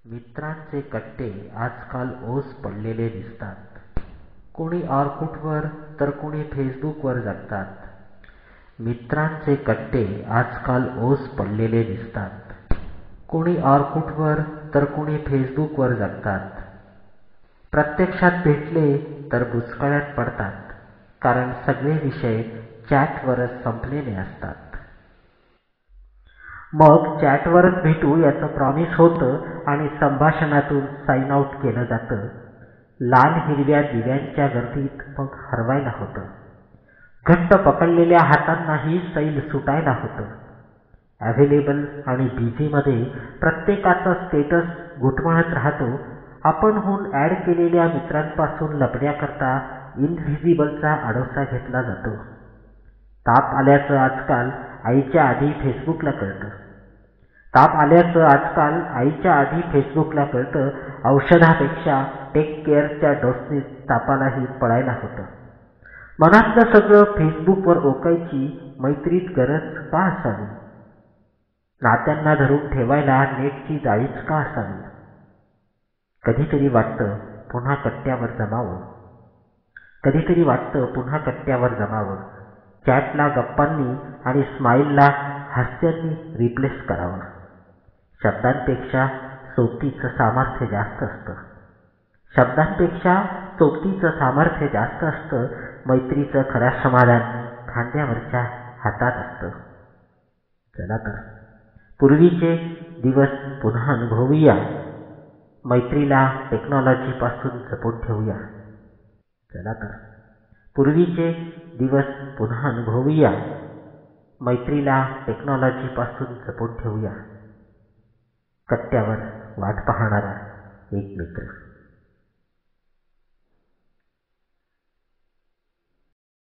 मित्रांचे कट्टे आजकाल ओस पडलेले दिसतात. कोणी ऑर्कुटवर तर कोणी फेसबुकवर जगतात. मित्रांचे कट्टे आजकाल ओस पडलेले दिसतात. कोणी ऑर्कुटवर तर कोणी फेसबुकवर जगतात. प्रत्यक्षात भेटले तर बुचकळ्यात पडतात, कारण सगळे विषय चॅटवरच संपलेले असतात. मग चॅटवरच भेटू याचं प्रॉमिस होतं आणि संभाषणातून साइन आउट केलं जातं. लाल हिरव्या दिव्यांच्या गर्दीत मग हरवायला होतं. घट्ट पकडलेल्या हातांनाही सैल सुटायला होतं. अव्हेलेबल आणि बिझीमध्ये प्रत्येकाचा स्टेटस घुटमळत राहतो. आपणहून ॲड केलेल्या मित्रांपासून लपण्याकरता इनव्हिजिबलचा आडोसा घेतला जातो. ताप आल्याचं आजकाल आईच्या आधी फेसबुकला कळतं. औषधापेक्षा टेक केअरच्या डोसनी तापालाही पळायला होतं. मनातलं सगळं फेसबुकवर ओकायची मैत्रीत गरज का असावी? नात्यांना धरून ठेवायला नेटची जाळीच का असावी? कधीतरी वाटतं पुन्हा कट्ट्यावर जमावं. चॅटला गप्पांनी आणि स्माईलला हास्यांनी रिप्लेस करावं. शब्दांपेक्षा सोबतीचं सामर्थ्य जास्त असतं. मैत्रीचं खरं समाधान खांद्यावरच्या हातात असतं. चला तर पूर्वीचे दिवस पुन्हा अनुभवूया. मैत्रीला टेक्नॉलॉजीपासून जपून ठेवूया. कट्ट्यावर वाट पाहणारा एक मित्र.